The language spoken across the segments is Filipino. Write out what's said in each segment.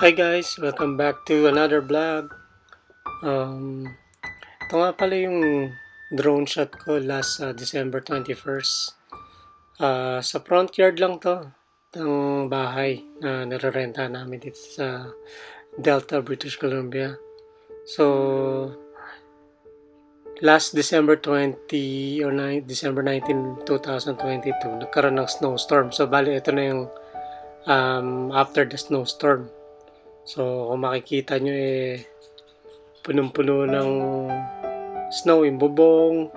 Hi guys, welcome back to another vlog. Um, Ito nga pala yung drone shot ko last December 21st. Sa front yard lang to ng bahay na nirerenta namin dito sa Delta, British Columbia. So, last December 20 or December 19, 2022, nagkaroon ng snowstorm. So, bali ito na yung after the snowstorm. So, kung makikita nyo punong-puno ng snow yung bubong,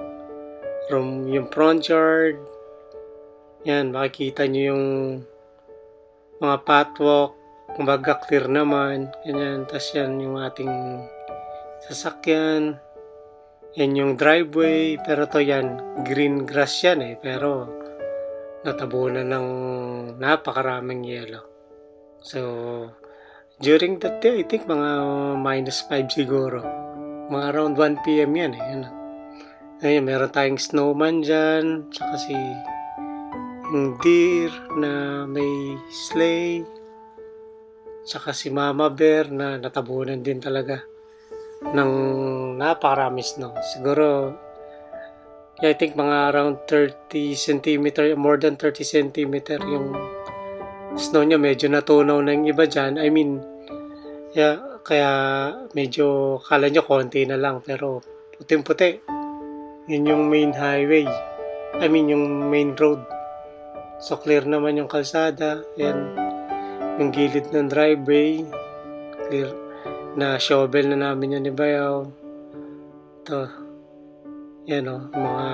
yung front yard. Yan, makikita nyo yung mga pathwalk, kumbaga clear naman. Ganyan, tas yan yung ating sasakyan. Yan yung driveway, pero to yan, green grass yan pero natabunan ng napakaraming yelo. So, during that day, I think mga -5 siguro. Mga around 1 PM yan Ayun, meron tayong snowman dyan, tsaka yung deer na may sleigh, tsaka si Mama Bear na natabunan din talaga ng napakarami snow. Siguro, I think mga around 30 cm, more than 30 cm yung snow niya. Medyo natunaw na yung iba dyan. I mean, kaya medyo kala nyo konti na lang, pero puting-puti. Yun yung main highway. I mean, yung main road. So, clear naman yung kalsada. Yan. Yung gilid ng driveway. Clear. Na shovel na namin yan ni Bayaw. Ito. Yan mga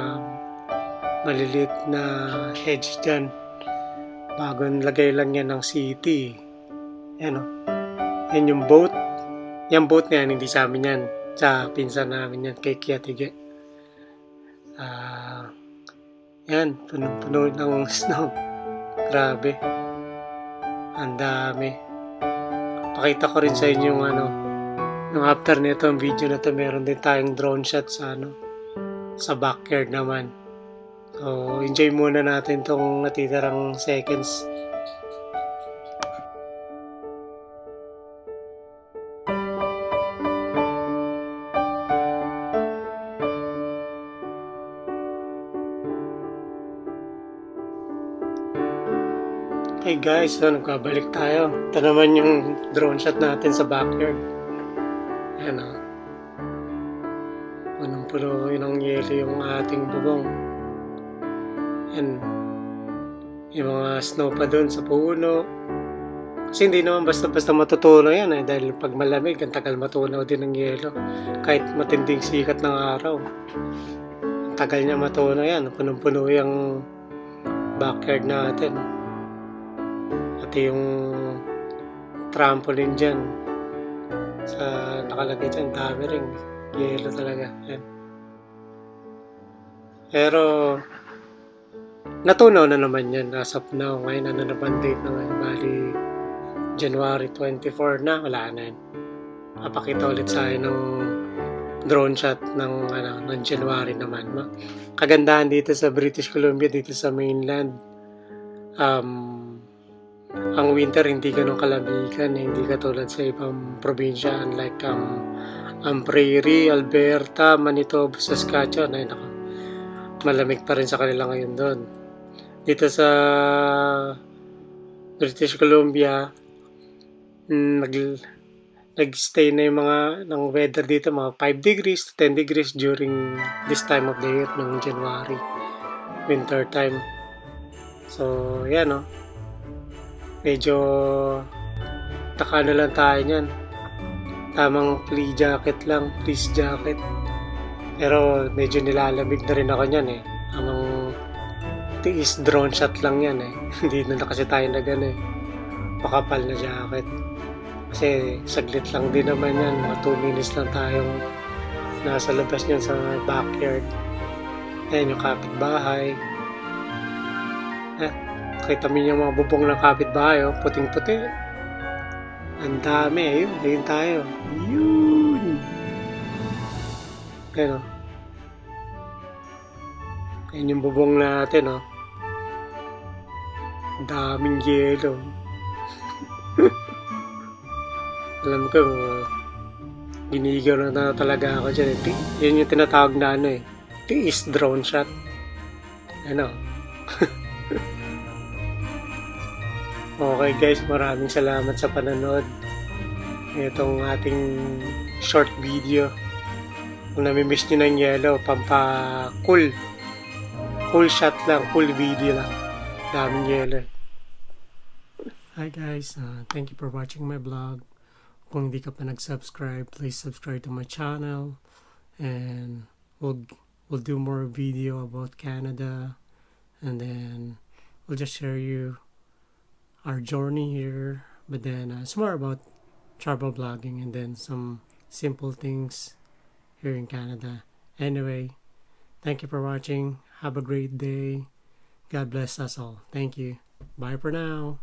maliliit na hedge dyan. Bagong lagay lang yan ng city. Yan Yan yung boat. Yung boat na yan, hindi sa amin yan. Sa pinsan namin yan, kay Kiatige. Yan, puno-puno ng snow. Grabe. Ang dami. Pakita ko rin sa inyo yung yung after nito, ang video na to, meron din tayong drone shot sa backyard naman. So, enjoy muna natin tong natitirang seconds. Hey guys, nagkabalik tayo. Ito naman yung drone shot natin sa backyard. Ayan punong-puno ng yelo yung ating bubong. Yan. Yung mga snow pa doon sa puno. Kasi hindi naman basta-basta matutunaw yan dahil pag malamig, ang tagal matunaw din ng yelo. Kahit matinding sikat ng araw. Ang tagal niya matunaw yan. Punong-puno yung backyard natin. Pati yung trampoline dyan sa nakalagay dyan, dami rin yelo talaga yan. Pero natunaw na naman yan as of now. Ngayon naman date na ngayon, bali January 24 na, wala na yan. Papakita ulit sa akin ng drone shot ng January naman. Kagandahan dito sa British Columbia, dito sa mainland, ang winter hindi ganun kalamigan, hindi katulad sa ibang probinsya, unlike ang Prairie, Alberta, Manitoba, Saskatchewan, malamig pa rin sa kanila ngayon doon. Dito sa British Columbia, nag-stay na yung mga ng weather dito, mga 5 degrees to 10 degrees during this time of the year, ng January, winter time. So, yan medyo taka na lang tayo niyan. Tamang fleece jacket. Pero medyo nilalamig na rin ako niyan Amang tiis drone shot lang yan Hindi na kasi tayo na makapal na jacket. Kasi saglit lang din naman yan. Mga 2 minutes lang tayong nasa labas niyan sa backyard. Ayan yung kapitbahay. Kita mo yung mga bubong ng kapitbahay, puting-puti. Ang dami, ayun tayo. Yun! Ayan Ayan yung bubong natin, daming yelo. Alam ko, ginigaw na talaga ako dyan. Yun yung tinatawag na ano eh. Tiis drone shot. Ano? Okay guys, maraming salamat sa panonood. Itong ating short video. Kung namimiss nyo ng yellow, cool. Cool shot lang, cool video lang. Daming yellow. Hi guys, thank you for watching my vlog. Kung hindi ka pa nag-subscribe, please subscribe to my channel. And we'll do more video about Canada. And then we'll just share you our journey here, but then it's more about travel vlogging and then some simple things here in Canada. Anyway, thank you for watching. Have a great day. God bless us all. Thank you. Bye for now.